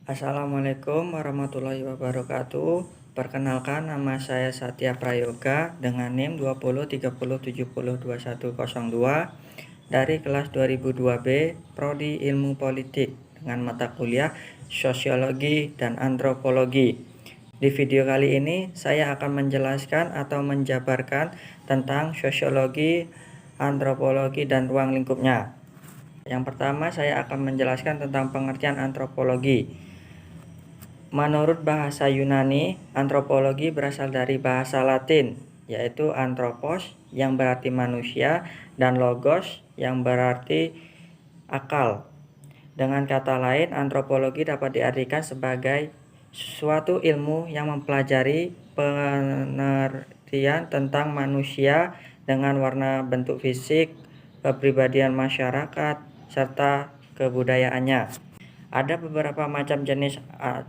Assalamualaikum warahmatullahi wabarakatuh. Perkenalkan, nama saya Satya Prayoga dengan NIM 2030702102 dari kelas 2002B Prodi Ilmu Politik dengan mata kuliah Sosiologi dan Antropologi. Di video kali ini saya akan menjelaskan atau menjabarkan tentang sosiologi, antropologi, dan ruang lingkupnya. Yang pertama, saya akan menjelaskan tentang pengertian antropologi. Menurut bahasa Yunani, antropologi berasal dari bahasa Latin, yaitu anthropos yang berarti manusia dan logos yang berarti akal. Dengan kata lain, antropologi dapat diartikan sebagai suatu ilmu yang mempelajari pengertian tentang manusia dengan warna bentuk fisik, kepribadian masyarakat, serta kebudayaannya. Ada beberapa macam jenis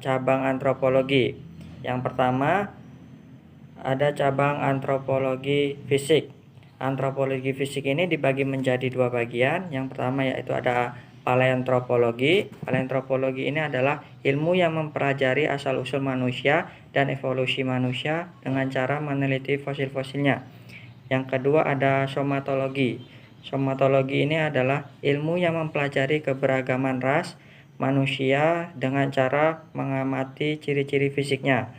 cabang antropologi. Yang pertama, ada cabang antropologi fisik. Antropologi fisik ini dibagi menjadi dua bagian. Yang pertama yaitu ada paleontropologi. Paleontropologi ini adalah ilmu yang mempelajari asal-usul manusia dan evolusi manusia dengan cara meneliti fosil-fosilnya. Yang kedua ada somatologi. Somatologi ini adalah ilmu yang mempelajari keberagaman ras manusia dengan cara mengamati ciri-ciri fisiknya.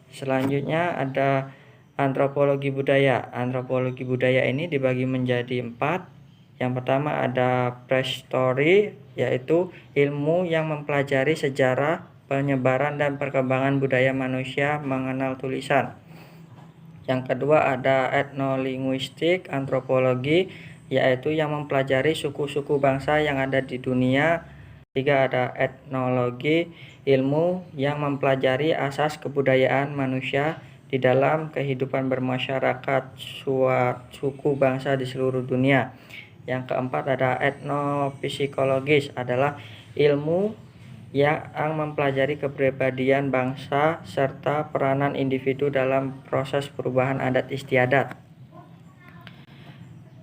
Selanjutnya ada antropologi budaya. Antropologi budaya ini dibagi menjadi 4. Yang pertama ada prehistory, yaitu ilmu yang mempelajari sejarah, penyebaran, dan perkembangan budaya manusia mengenal tulisan. Yang kedua ada etnolinguistik antropologi, yaitu yang mempelajari suku-suku bangsa yang ada di dunia. Tiga ada etnologi, ilmu yang mempelajari asas kebudayaan manusia di dalam kehidupan bermasyarakat suku bangsa di seluruh dunia. Yang keempat ada etnopsikologis, adalah ilmu yang mempelajari kepribadian bangsa serta peranan individu dalam proses perubahan adat istiadat.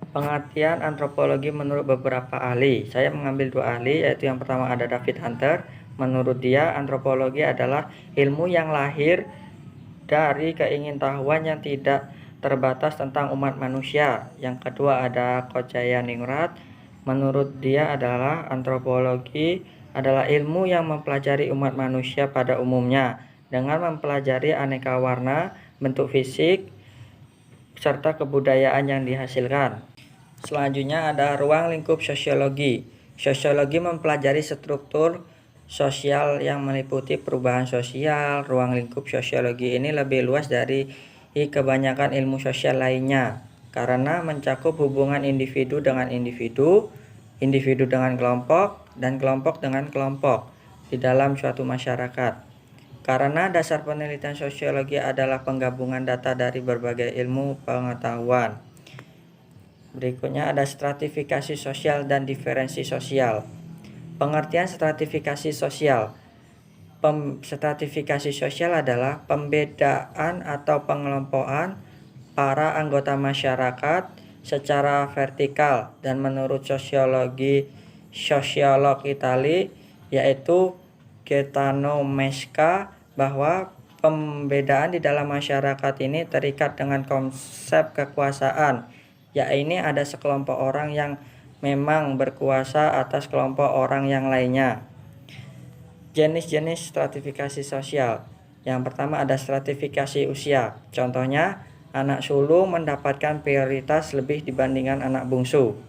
Pengertian antropologi menurut beberapa ahli. Saya mengambil dua ahli, yaitu yang pertama ada David Hunter. Menurut dia, antropologi adalah ilmu yang lahir dari keingintahuan yang tidak terbatas tentang umat manusia. Yang kedua ada Kochaya Ningrat. Menurut dia adalah antropologi adalah ilmu yang mempelajari umat manusia pada umumnya dengan mempelajari aneka warna, bentuk fisik, serta kebudayaan yang dihasilkan. Selanjutnya ada ruang lingkup sosiologi. Sosiologi mempelajari struktur sosial yang meliputi perubahan sosial. Ruang lingkup sosiologi ini lebih luas dari kebanyakan ilmu sosial lainnya karena mencakup hubungan individu dengan individu, individu dengan kelompok, dan kelompok dengan kelompok di dalam suatu masyarakat. Karena dasar penelitian sosiologi adalah penggabungan data dari berbagai ilmu pengetahuan. Berikutnya ada stratifikasi sosial dan diferensi sosial. Pengertian stratifikasi sosial. Stratifikasi sosial adalah pembedaan atau pengelompokan para anggota masyarakat secara vertikal dan menurut sosiolog Itali yaitu Gaetano Mesca bahwa pembedaan di dalam masyarakat ini terikat dengan konsep kekuasaan. Ini ada sekelompok orang yang memang berkuasa atas kelompok orang yang lainnya. Jenis-jenis stratifikasi sosial. Yang pertama ada stratifikasi usia. Contohnya, anak sulung mendapatkan prioritas lebih dibandingkan anak bungsu.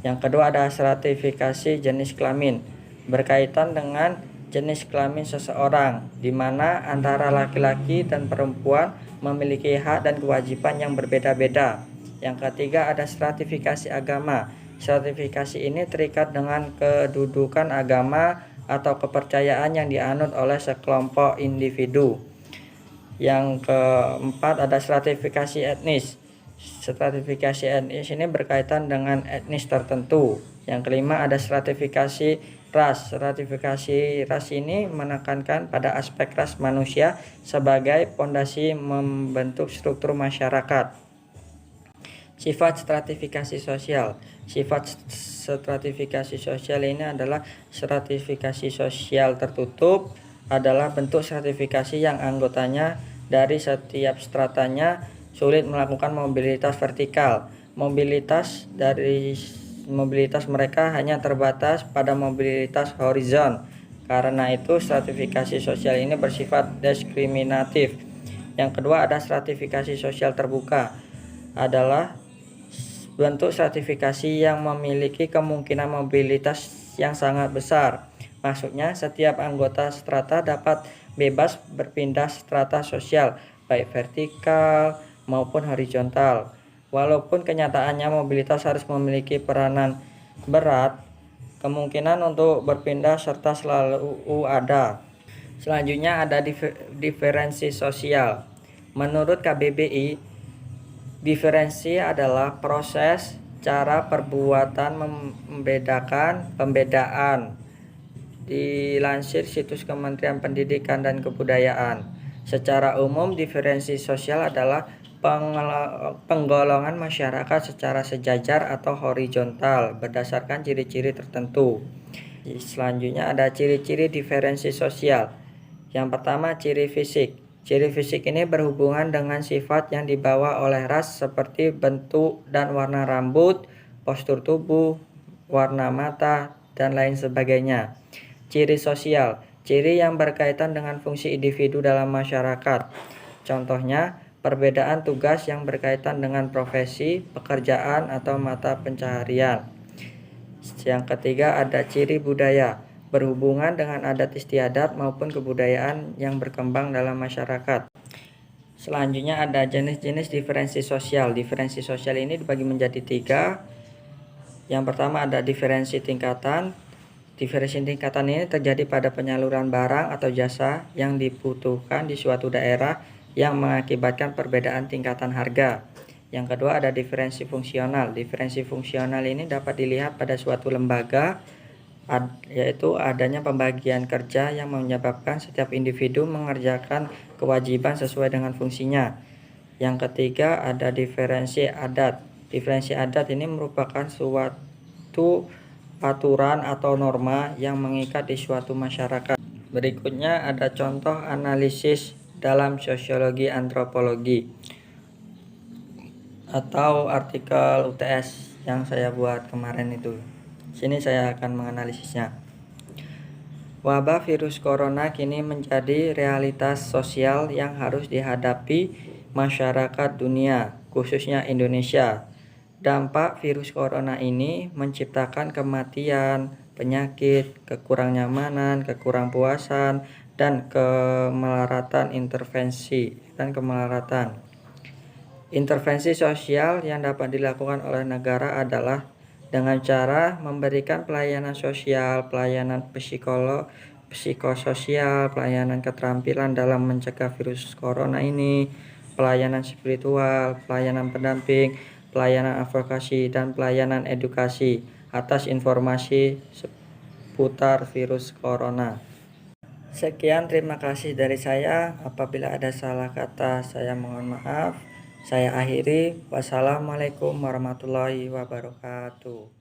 Yang kedua ada stratifikasi jenis kelamin. Berkaitan dengan jenis kelamin seseorang, di mana antara laki-laki dan perempuan memiliki hak dan kewajiban yang berbeda-beda. Yang ketiga ada stratifikasi agama. Stratifikasi ini terikat dengan kedudukan agama atau kepercayaan yang dianut oleh sekelompok individu. Yang keempat ada stratifikasi etnis. Stratifikasi etnis ini berkaitan dengan etnis tertentu. Yang kelima ada stratifikasi ras. Stratifikasi ras ini menekankan pada aspek ras manusia sebagai fondasi membentuk struktur masyarakat. Sifat stratifikasi sosial. Sifat stratifikasi sosial ini adalah stratifikasi sosial tertutup adalah bentuk stratifikasi yang anggotanya dari setiap stratanya sulit melakukan mobilitas vertikal. Mobilitas mereka hanya terbatas pada mobilitas horizon. Karena itu stratifikasi sosial ini bersifat diskriminatif. Yang kedua ada stratifikasi sosial terbuka. Adalah bentuk stratifikasi yang memiliki kemungkinan mobilitas yang sangat besar. Maksudnya, setiap anggota strata dapat bebas berpindah strata sosial, baik vertikal maupun horizontal. Walaupun kenyataannya mobilitas harus memiliki peranan berat, kemungkinan untuk berpindah serta selalu ada. Selanjutnya ada diferensi sosial. Menurut KBBI, diferensi adalah proses cara perbuatan pembedaan. Dilansir situs Kementerian Pendidikan dan Kebudayaan. Secara umum, diferensi sosial adalah penggolongan masyarakat secara sejajar atau horizontal berdasarkan ciri-ciri tertentu. Selanjutnya ada ciri-ciri diferensi sosial. Yang pertama, ciri fisik. Ciri fisik ini berhubungan dengan sifat yang dibawa oleh ras seperti bentuk dan warna rambut, postur tubuh, warna mata, dan lain sebagainya. Ciri sosial, ciri yang berkaitan dengan fungsi individu dalam masyarakat. Contohnya, perbedaan tugas yang berkaitan dengan profesi, pekerjaan, atau mata pencaharian. Yang ketiga ada ciri budaya, berhubungan dengan adat istiadat maupun kebudayaan yang berkembang dalam masyarakat. Selanjutnya ada jenis-jenis diferensi sosial. Diferensi sosial ini dibagi menjadi 3. Yang pertama ada diferensi tingkatan. Diferensi tingkatan ini terjadi pada penyaluran barang atau jasa yang dibutuhkan di suatu daerah yang mengakibatkan perbedaan tingkatan harga. Yang kedua ada diferensi fungsional. Diferensi fungsional ini dapat dilihat pada suatu lembaga, yaitu adanya pembagian kerja yang menyebabkan setiap individu mengerjakan kewajiban sesuai dengan fungsinya. Yang ketiga ada diferensi adat. Diferensi adat ini merupakan suatu aturan atau norma yang mengikat di suatu masyarakat. Berikutnya ada contoh analisis dalam sosiologi antropologi atau artikel UTS yang saya buat kemarin itu. Sini saya akan menganalisisnya. Wabah virus corona kini menjadi realitas sosial yang harus dihadapi masyarakat dunia, khususnya Indonesia. Dampak virus corona ini menciptakan kematian, penyakit, kekurang nyamanan, kekurang puasan, dan kemelaratan Intervensi sosial yang dapat dilakukan oleh negara adalah dengan cara memberikan pelayanan sosial, pelayanan psikososial, pelayanan keterampilan dalam mencegah virus corona ini, pelayanan spiritual, pelayanan pendamping, pelayanan advokasi, dan pelayanan edukasi atas informasi seputar virus corona. Sekian, terima kasih dari saya. Apabila ada salah kata, saya mohon maaf. Saya akhiri. Wassalamualaikum warahmatullahi wabarakatuh.